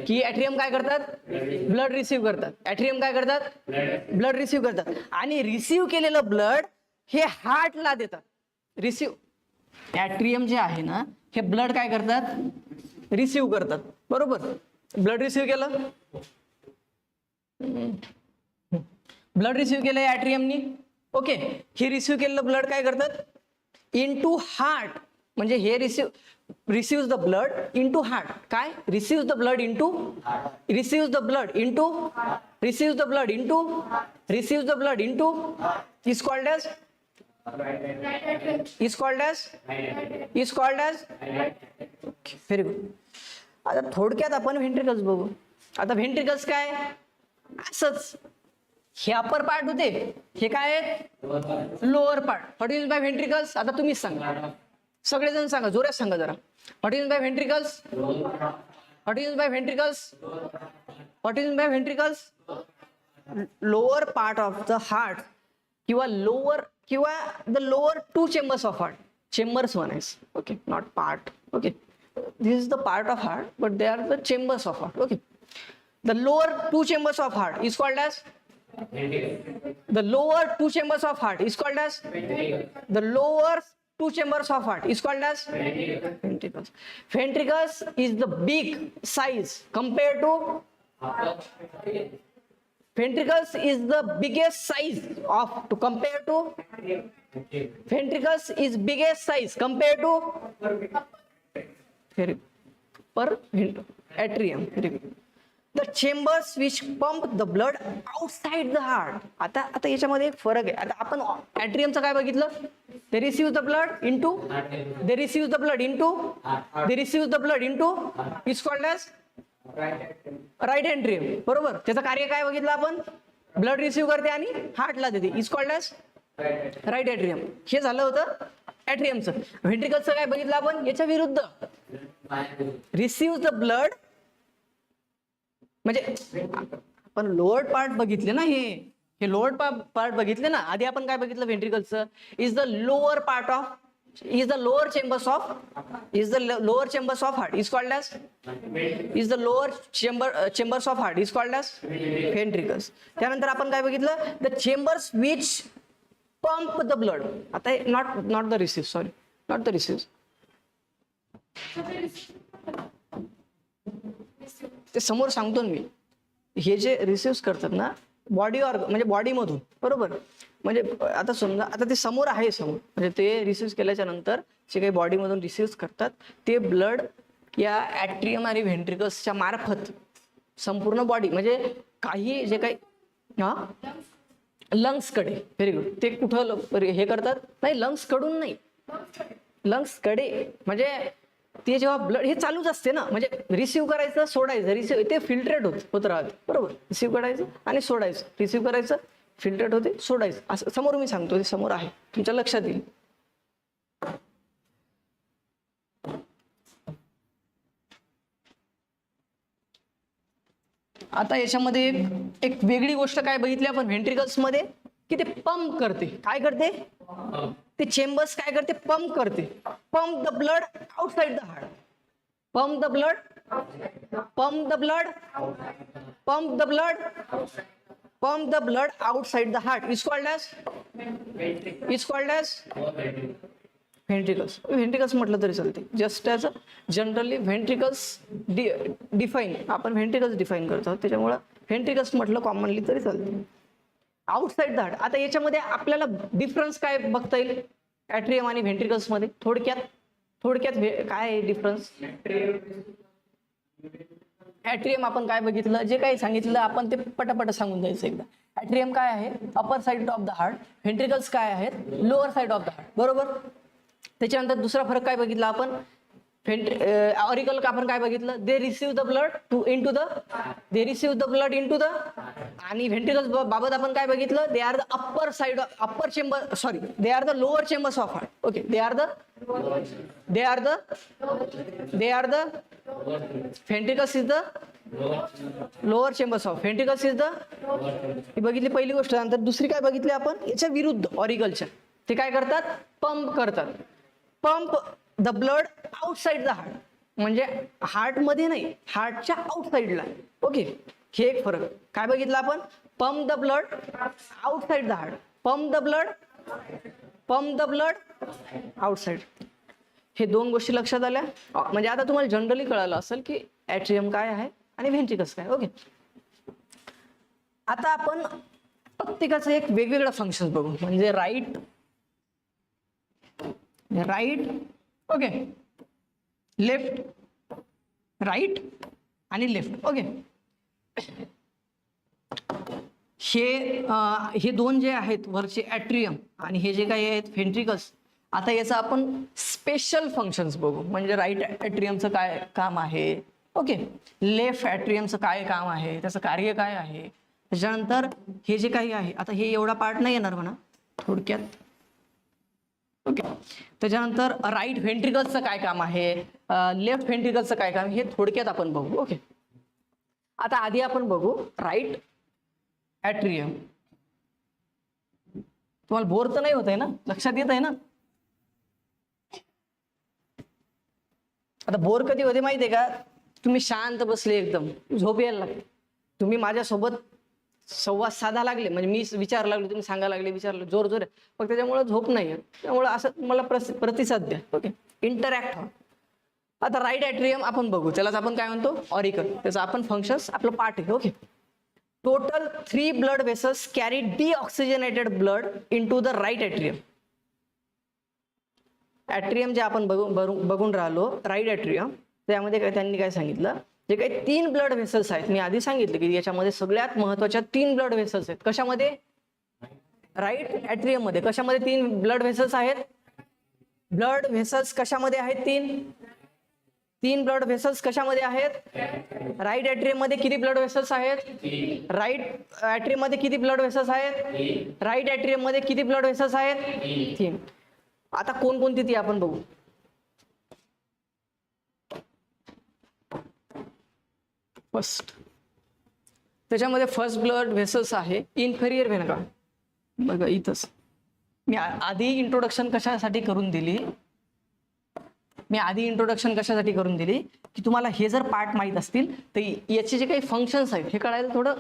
की ॲट्रियम काय करतात, ब्लड रिसिव्ह करतात. ॲट्रियम काय करतात, ब्लड रिसिव्ह करतात. आणि रिसिव्ह केलेलं ब्लड हे हार्टला देतात. रिसिव्ह ॲट्रियम जे आहे ना, हे ब्लड काय करतात, रिसिव्ह करतात, बरोबर. ब्लड रिसिव्ह केलं, ब्लड रिसिव्ह केलं ॲट्रियमनी. ओके, हे रिसिव्ह केलेलं ब्लड काय करतात, इन टू हार्ट, म्हणजे हे receives the blood into heart. काय, receives the blood into, receives the blood into, receives the blood into, receives the blood into, is called as, is called as, is called as. Very good. आता थोडक्यात आपण व्हेंट्रिकल्स बघू. आता व्हेंट्रिकल्स काय, असंच हे upper part होते, हे काय आहेत, lower part. What is by ventricles, आता तुम्हीच सांगा, सगळेजण सांगा, जोरात सांगा जरा. What is by ventricles, what is by ventricles, what is by ventricles, lower part of the heart किंवा लोअर किंवा the lower two chambers of heart. Chambers म्हणायचं, okay, not part. Okay, this is the part of heart but they are the chambers of heart. Okay, the lower two chambers of heart is called as, the lower two chambers of heart is called as, the lower two chambers of heart is called as ventricles. Ventricles is the big size compared to, ventricles is the biggest size of, to compare to, ventricles is biggest size compared to per atrium. The chambers which pump the blood outside the heart. आता याच्यामध्ये एक फरक आहे. आता आपण ॲट्रियमचं काय बघितलं, they receive the blood into, they receive the blood into, they receive the blood into, is called as right atrium, बरोबर. त्याचं कार्य काय बघितलं आपण, ब्लड रिसिव्ह करते आणि हार्टला देते, is called as right atrium. हे झालं होतं ॲट्रियमचं. व्हेंट्रिकलचं काय बघितलं आपण, याच्या विरुद्ध, रिसिव्ह द ब्लड, म्हणजे आपण लोअर पार्ट बघितले ना, हे लोअर पार्ट बघितले ना. आधी आपण काय बघितलं, व्हेंट्रिकलचं is the lower part of, is the lower chambers of, is the lower chambers of heart is called as, is the lower chambers of heart is called as ventricles. त्यानंतर आपण काय बघितलं, the chambers which pump the blood. आता not the receive, sorry, not the receive, ते समोर सांगतो मी. हे जे रिसिव्ह करतात ना, बॉडी म्हणजे बॉडीमधून, बरोबर. म्हणजे आता समजा आता ते समोर आहे, समोर म्हणजे ते रिसिव्ह केल्याच्या नंतर जे काही बॉडीमधून रिसिव्ह करतात ते ब्लड या ॲट्रियम आणि व्हेंट्रिकल्सच्या मार्फत संपूर्ण बॉडी, म्हणजे काही जे काही लंग्सकडे, व्हेरी गुड, ते कुठं हे करतात, नाही लंग्सकडून नाही, लंग्सकडे म्हणजे ते जेव्हा ब्लड हे चालूच असते ना, म्हणजे रिसिव्ह करायचं सोडायचं, रिसिव्ह ते फिल्ट्रेट होत राहते, बरोबर. रिसिव्ह करायचं आणि सोडायचं, रिसिव्ह करायचं, फिल्ट्रेट होते, सोडायचं, असं समोर मी सांगतो, ते समोर आहे, तुमच्या लक्षात येईल. आता याच्यामध्ये एक वेगळी गोष्ट काय बघितली आपण व्हेंट्रिकल्स मध्ये, की ते पंप करते. काय करते? ते चेंबर्स काय करते? पंप करते. Pump the blood outside the heart. Pump the blood, pump the blood, pump the blood, pump the blood outside the heart is called as ventricles. Ventricles म्हटलं तरी चालते, just as a generally ventricles define, आपण ventricles define करतो, त्याच्यामुळं व्हेंट्रिकल्स म्हटलं commonly तरी चालते. Outside the heart. आता याच्यामध्ये आपल्याला डिफरन्स काय बघता येईल ॲट्रियम आणि व्हेंट्रिकल्स मध्ये? थोडक्यात काय आहे डिफरन्स? ॲट्रियम आपण काय बघितलं, जे काही सांगितलं आपण ते पटापट सांगून द्यायचं एकदा. ॲट्रियम काय आहे? Upper side of the heart. Ventricles काय आहेत? Lower side of the heart, बरोबर. त्याच्यानंतर दुसरा फरक काय बघितला आपण? ऑरिकल आपण काय बघितलं? They receive the blood into the आणि व्हेंट्रिकल्स बाबत आपण काय बघितलं? They are the upper chamber, sorry, they are the lower chambers of heart. Okay, they are the ventricles is the lower chambers of ventricles is the, ही बघितली पहिली गोष्ट. नंतर दुसरी काय बघितली आपण? याच्या विरुद्ध ऑरिकलच्या, ते काय करतात? पंप करतात. Pump the blood outside the heart, म्हणजे हार्ट मध्ये नाही, हार्टच्या आउटसाइडला. ओके, हे एक फरक. काय बघितलं आपण? Pump the blood outside the heart, pump the blood outside. हे दोन गोष्टी लक्षात आल्या, म्हणजे आता तुम्हाला जनरली कळालं असेल की ॲट्रियम काय आहे आणि व्हेंट्रिकल्स काय. ओके, आता आपण प्रत्येकाचं एक वेगवेगळं फंक्शन बघू, म्हणजे राईट, ओके, लेफ्ट, राईट आणि लेफ्ट. ओके, हे दोन जे आहेत वरचे ॲट्रियम आणि हे जे काही आहेत व्हेंट्रिकल्स. आता याचं आपण स्पेशल फंक्शन्स बघू, म्हणजे राईट ॲट्रियमचं काय काम आहे, ओके, लेफ्ट ॲट्रियमचं काय काम आहे, त्याचं कार्य काय आहे. त्याच्यानंतर हे जे काही आहे, आता हे एवढा पार्ट नाही येणार म्हणा, थोडक्यात. ओके, त्याच्यानंतर राईट व्हेंट्रिकल्सचं काय काम आहे, लेफ्ट व्हेंट्रिकल्सचं काय काम, हे थोडक्यात आपण बघू. ओके, आता आधी आपण बघू राईट ॲट्रियम. तुम्हाला बोर तर नाही होत आहे ना? लक्षात येत आहे ना? आता बोर कधी होते माहिती आहे का? तुम्ही शांत बसले, एकदम झोप यायला लागते, तुम्ही माझ्यासोबत संवाद साधा लागले, म्हणजे मी विचारायला लागलो, तुम्ही सांगायला लागले, विचारलं जोर जोर, फक्त त्याच्यामुळे झोप नाही आहे, त्यामुळे असं मला प्रतिसाद द्या. ओके, इंटरॅक्ट व्हा. आता राईट ॲट्रियम आपण बघू, त्यालाच आपण काय म्हणतो? ऑरिकल. त्याचं आपण फंक्शन्स आपलं पार्ट आहे. Okay, total 3 blood vessels carry deoxygenated blood into the right atrium. Atrium जे आपण बघून राहिलो, राईट ॲट्रियम, त्यामध्ये काय त्यांनी काय सांगितलं, जे काही 3 ब्लड व्हेसल्स आहेत, मी आधी सांगितलं की याच्यामध्ये सगळ्यात महत्वाच्या 3 ब्लड व्हेसल्स आहेत. कशामध्ये? राईट ॲट्रियम मध्ये. कशामध्ये 3 ब्लड व्हेसल्स आहेत? ब्लड व्हेसल्स कशामध्ये आहेत? 3 ब्लड व्हेसल्स कशामध्ये आहेत? राईट ॲट्रियम मध्ये किती ब्लड व्हेसल्स आहेत? राईट ॲट्रियम मध्ये किती ब्लड व्हेसल्स आहेत? राईट ॲट्रियम मध्ये किती ब्लड व्हेसल्स आहेत? 3. आता कोणकोणती ती आपण बघू. फर्स्ट, त्याच्यामध्ये फर्स्ट ब्लड व्हेसल्स आहे इन्फेरियर व्हेना कावा. बघा इथंच मी आधी इंट्रोडक्शन कशासाठी करून दिली, की तुम्हाला हे जर पार्ट माहीत असतील तर याचे जे काही फंक्शन्स आहेत हे कळायला थोडं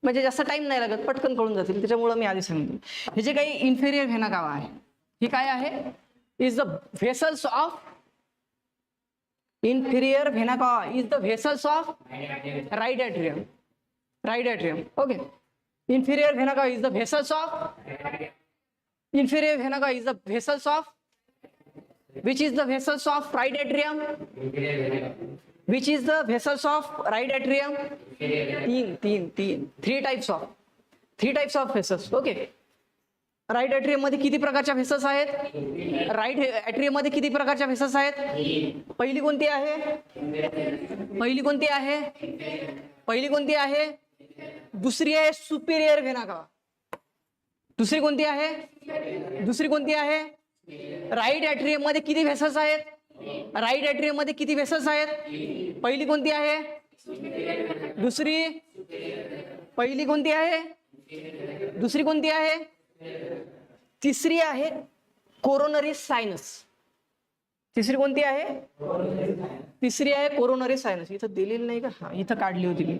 म्हणजे जास्त टाइम नाही लागत, पटकन कळून जातील, त्याच्यामुळे मी आधी सांगितलं. हे जे काही इन्फेरियर व्हेना कावा आहे, हे काय आहे? Is the vessels of inferior vena cava is the vessels of right atrium. Okay, Inferior vena cava is the vessels of inferior vena cava is the vessels of which is the vessels of right atrium, which is the vessels of right atrium. Three types of vessels. Okay. Right atrium मध्ये किती प्रकारच्या vessels आहेत? Right atrium मध्ये किती प्रकारच्या vessels आहेत? पहिली कोणती आहे? दुसरी आहे सुपिरियर व्हेना कावा. दुसरी कोणती आहे? राईट एट्रियम मध्ये किती व्हेसल्स आहेत? पहिली कोणती आहे? पहिली कोणती आहे? दुसरी कोणती आहे? तिसरी आहे कोरोनरी सायनस. तिसरी कोणती आहे? Coronary sinus. इथं दिलेली नाही का? हा, इथं काढली होती मी.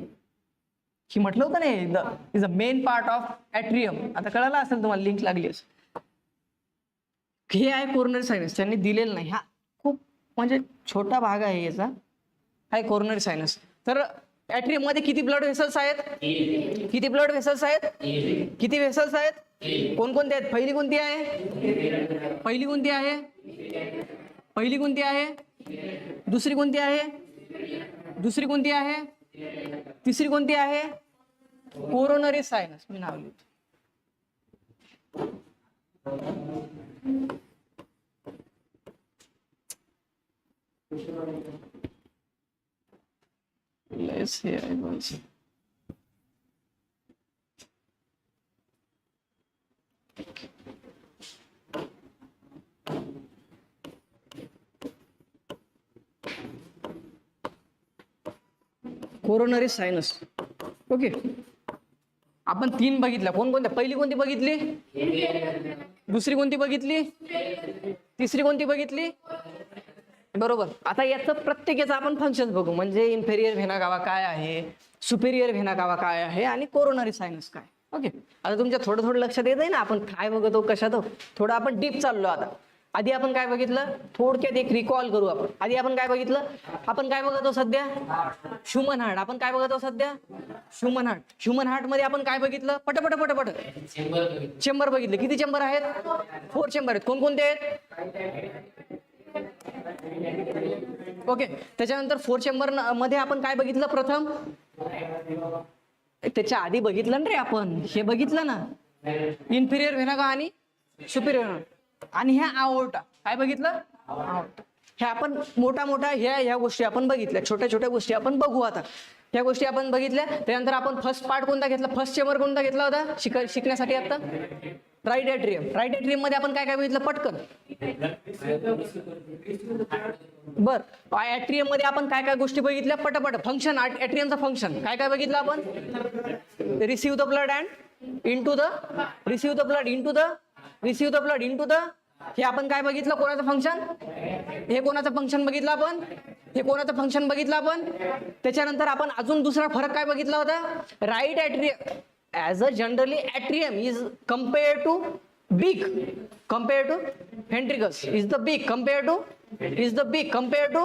ही म्हटलं होतं नाही, is a main part of atrium. आता कळालं असेल तुम्हाला, लिंक लागली असेल. हे आहे कोरोनरी सायनस, त्यांनी दिलेलं नाही. हा खूप म्हणजे छोटा भाग आहे याचा. आहे कोरोनरी सायनस. तर ॲट्रियम मध्ये किती ब्लड व्हेसल्स आहेत? किती व्हेसल्स आहेत? कोणकोणते आहेत? पहिली कोणती आहे? दुसरी कोणती आहे? तिसरी कोणती आहे? Coronary sinus. मी नाव लिहितो. Let's see, I will see. Coronary sinus. Okay, आपण 3 बघितल्या. कोणकोणत्या? पहिली कोणती बघितली? दुसरी कोणती बघितली? तिसरी कोणती बघितली? बरोबर. आता याचं प्रत्येकाचं आपण फंक्शन बघू. म्हणजे इन्फेरियर व्हेना कावा काय आहे, सुपेरियर व्हेना कावा काय आहे आणि कोरोनरी सायनस काय. ओके, आता तुमच्या थोडं लक्षात येत आहे ना आपण काय बघतो, कशात. थोडं आपण डीप चाललो. आता आधी आपण काय बघितलं, थोडक्यात एक रिकॉल करू आपण. आधी आपण काय बघितलं? आपण काय बघतो सध्या? Human heart. आपण काय बघतो सध्या? ह्युमन हार्ट मध्ये आपण काय बघितलं? पटपट चेंबर बघितले. किती चेंबर आहेत? 4 चेंबर आहेत. कोणकोणते आहेत? ओके, त्याच्यानंतर 4 चेंबर मध्ये आपण काय बघितलं? प्रथम त्याच्या आधी बघितलं ना रे आपण, हे बघितलं ना, इन्फिरियर व्हेना कावा आणि सुपिरियर व्हेना. आणि ह्या आओर्टा. काय बघितलं? आओर्टा. ह्या आपण मोठ्या ह्या गोष्टी आपण बघितल्या. छोट्या गोष्टी आपण बघू. आता ह्या गोष्टी आपण बघितल्या. त्यानंतर आपण फर्स्ट पार्ट कोणता घेतला? फर्स्ट चेंबर कोणता घेतला होता शिकण्यासाठी? आता राईट एट्रियम मध्ये आपण काय बघितलं? पटकन. बर, ॲट्रियम मध्ये आपण काय गोष्टी बघितल्या? पटपट. फंक्शन, ॲट्रियमचं फंक्शन काय बघितलं आपण? Receive the blood into the हे आपण काय बघितलं? कोणाचं फंक्शन? हे कोणाचं फंक्शन बघितलं आपण? त्याच्यानंतर आपण अजून दुसरा फरक काय बघितला होता? Right atrium as a generally atrium is compared to ventricles is the big compared to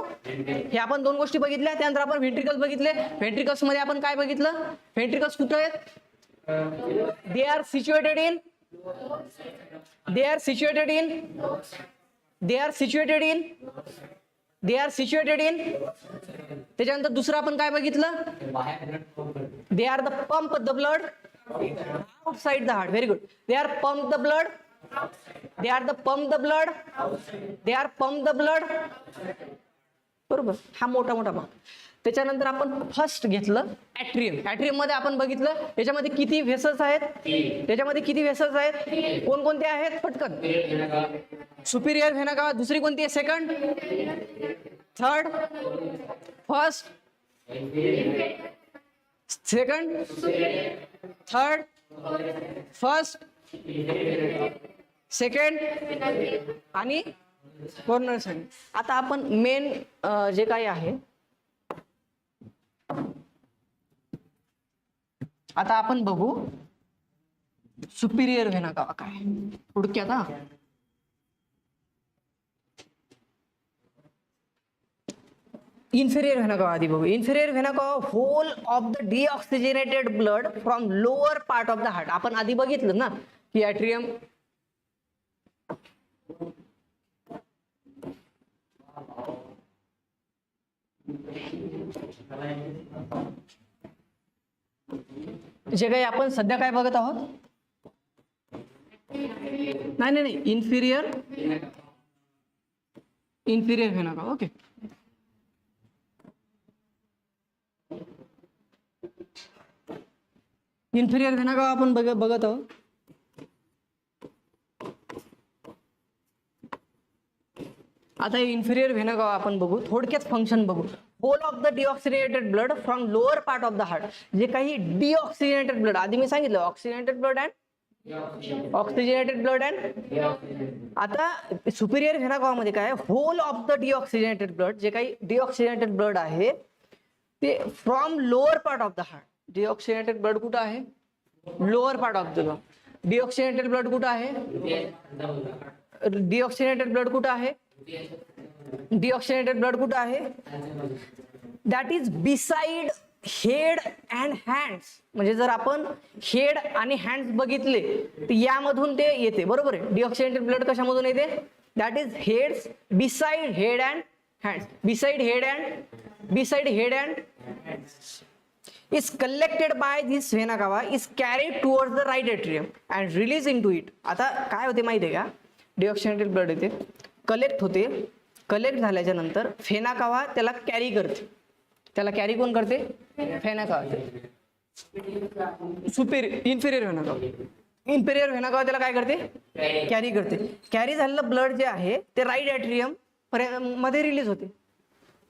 हे आपण 2 गोष्टी बघितल्या. त्यानंतर आपण व्हेंट्रिकल्स बघितले. व्हेंट्रिकल्स मध्ये आपण काय बघितलं? व्हेंट्रिकल्स कुठे आहेत? they are situated in त्याच्यानंतर दुसरं आपण काय बघितलं? they are the pump the blood outside the heart. Very good. they are pump the blood. बरोबर. हा मोठा भाग. त्याच्यानंतर आपण फर्स्ट घेतलं ॲट्रियम मध्ये आपण बघितलं याच्यामध्ये किती व्हेसल्स आहेत? कोणकोणते आहेत? पटकन. सुपिरियर व्हेना कावा. दुसरी कोणती आहे? सेकंड, थर्ड, फर्स्ट, सेकंड आणि कोरोनरी सायनस. आता आपण मेन जे काही आहे, आता आपण बघू सुपिरियर व्हेना कावा काय. थोडक्यात इन्फेरियर व्हेना कावा आधी बघू. Inferior vena cava whole of the deoxygenated blood from lower part of the heart. आपण आधी बघितलं ना की ॲट्रियम जे काही आपण सध्या काय बघत आहोत. नाही इन्फिरियर व्हेना कावा. ओके, इन्फिरियर व्हेना कावा आपण बघत आहोत. आता इन्फिरियर व्हेना कावा आपण बघू, थोडक्यात फंक्शन बघू. Whole of the deoxygenated blood from lower part of the heart. जे काही डिऑक्सिजनेटेड ब्लड, आधी मी सांगितलं oxygenated blood and oxygenated blood and, आता सुपिरियर व्हेना कावा मध्ये काय, whole of the deoxygenated blood, जे काही डिऑक्सिजनेटेड ब्लड आहे ते from lower part of the heart. Deoxygenated blood कुठं आहे, lower part of the lung. Deoxygenated blood कुठं आहे, डिऑक्सिजनेटेड ब्लड कुठं आहे, डिऑक्सिजनेटेड ब्लड कुठं आहे, that is beside head and hands. म्हणजे जर आपण हेड आणि हँड्स बघितले तर यामधून ते येते, बरोबर आहे. डिऑक्सिजनेटेड ब्लड कशामधून येते, that is heads beside head and hands. Beside head and is collected by this vena cava, is carried towards the right atrium and released into it. आता काय होते माहिती आहे का, डिऑक्सिजनेटेड ब्लड येते, कलेक्ट होते, collect झाल्याच्या नंतर व्हेना कावा त्याला कॅरी करते. त्याला कॅरी कोण करते, व्हेना कावा. इन्फेरियर व्हेना कावा, इन्फेरियर व्हेना कावा त्याला काय करते, कॅरी करते. कॅरी झालेलं ब्लड जे आहे ते राईट ॲट्रियम मध्ये रिलीज होते.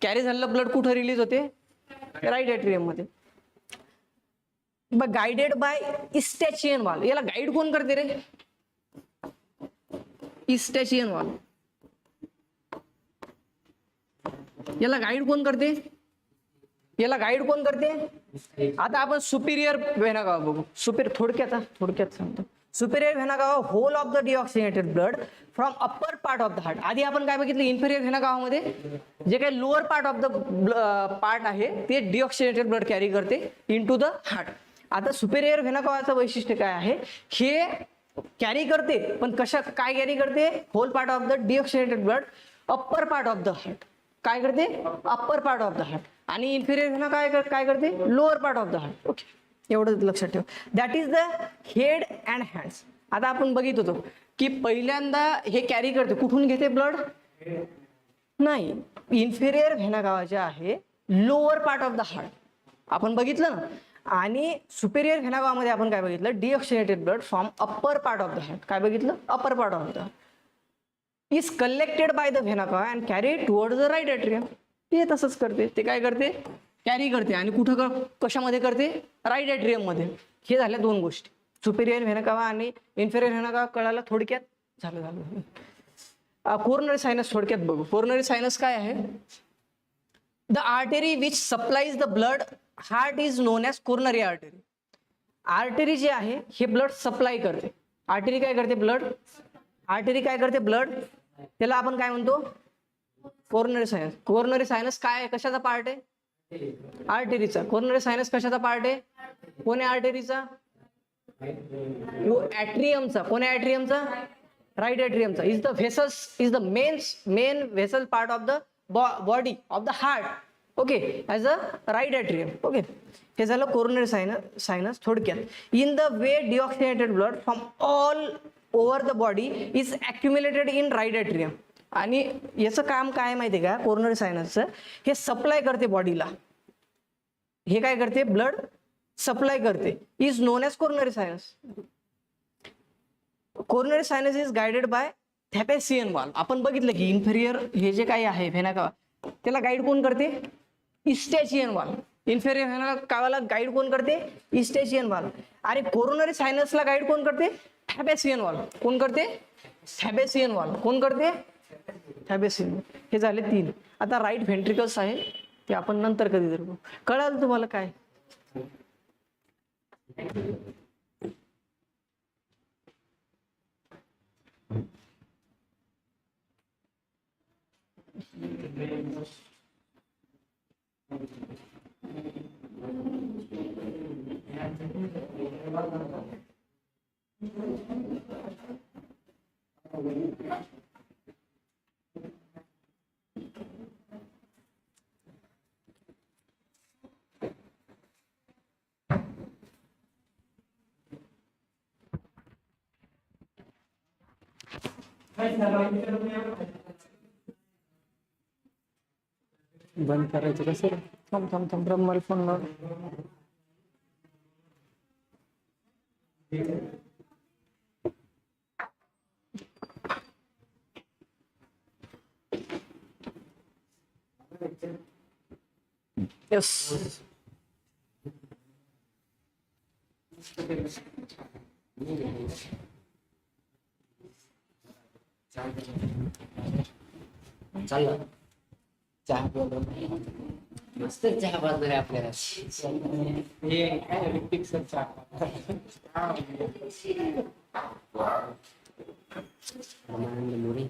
कॅरी झालेलं ब्लड कुठं रिलीज होते, राईट ॲट्रियम मध्ये. गाइडेड बाय इस्टॅचियन वाल. याला गाईड कोण करते रे, इस्टॅचियन वाल. याला गाईड कोण करते, याला गाईड कोण करते. आता आपण सुपिरियर व्हेना कावा बघू. थोडक्यात सांगतो. Superior vena cava whole of the deoxygenated blood from upper part of the heart. आधी आपण काय बघितलं, इन्फेरियर व्हेना कावामध्ये जे काही lower part of the part आहे ते डिऑक्सिजनेटेड ब्लड कॅरी करते इन टू द हार्ट. आता सुपेरियर व्हेना कावाचं वैशिष्ट्य काय आहे, हे कॅरी करते पण काय कॅरी करते, whole part of the deoxygenated blood upper part of the heart. काय करते, upper part of the heart. आणि इन्फेरियर व्हेना काय करते, lower part of the heart. Okay, एवढं लक्षात ठेव. That is the head and hands. आता आपण बघित होतो की पहिल्यांदा हे कॅरी करते, कुठून घेते ब्लड, नाही, इन्फेरियर व्हेना कावा जे आहे lower part of the heart आपण बघितलं ना. आणि सुपेरियर व्हेना कावामध्ये आपण काय बघितलं, deoxygenated blood from upper part of the heart. काय बघितलं, upper part of the heart is collected by the vena cava and carry towards the right atrium. ते तसंच करते, ते काय करते, कॅरी करते. आणि कुठं कशामध्ये करते, राईट ॲट्रियम मध्ये. हे झाल्या दोन गोष्टी, सुपेरियर व्हेना कावा आणि इन्फेरियर व्हेना कावा. कळालं थोडक्यात, झालं. कोरोनरी सायनस थोडक्यात बघू. कोरोनरी सायनस काय आहे, the artery which supplies the blood heart is known as coronary artery. Artery जे आहे हे ब्लड सप्लाय करते. आर्टरी काय करते, ब्लड. त्याला आपण काय म्हणतो, कोरोनरी सायनस. कोरोनरी सायनस काय, कशाचा पार्ट आहे, आर्टरीचा. कोरोनरी सायनस कशाचा पार्ट आहे, कोण्या आर्टरीचा, ॲट्रियमचा. कोण्या ॲट्रियमचा, राईट ॲट्रियमचा. Is the vessels, is the main vessel part of the body of the heart. Okay, as a right atrium. Okay, हे झालं कोरोनरी सायनस थोडक्यात. In the way deoxygenated blood from all over the body is accumulated in right atrium. आणि याचं काम काय माहिती आहे का, कोरोनरी सायनसचं, हे सप्लाय करते बॉडीला. हे काय करते, ब्लड सप्लाय करते. Is known as coronary sinus. Coronary sinus is guided by Thebesian valve. आपण बघितलं की इन्फेरियर हे जे काही आहे व्हेना कावा त्याला गाईड कोण करते, इस्टॅचियन वाल. इन्फेरियर व्हेना कावाला गाईड कोण करते, इस्टॅचियन वाल. आणि कोरोनरी सायनसला गाईड कोण करते, थॅबेसियन वाल. कोण करते, थॅबेसियन वाल. कोण करते, थॅबेसियन. हे झाले तीन. आता राईट व्हेंट्रिकल्स आहे ते आपण नंतर कधी बघू. कळालं तुम्हाला काय. बंद करायचं कसं रे? थांब थांब थांब ब्रह्माला फोन लाव. यस. चाललं चहा बनव. मस्त चहा बनवणार आपल्याला. हे काय ऋतिक सर चहा. मुरी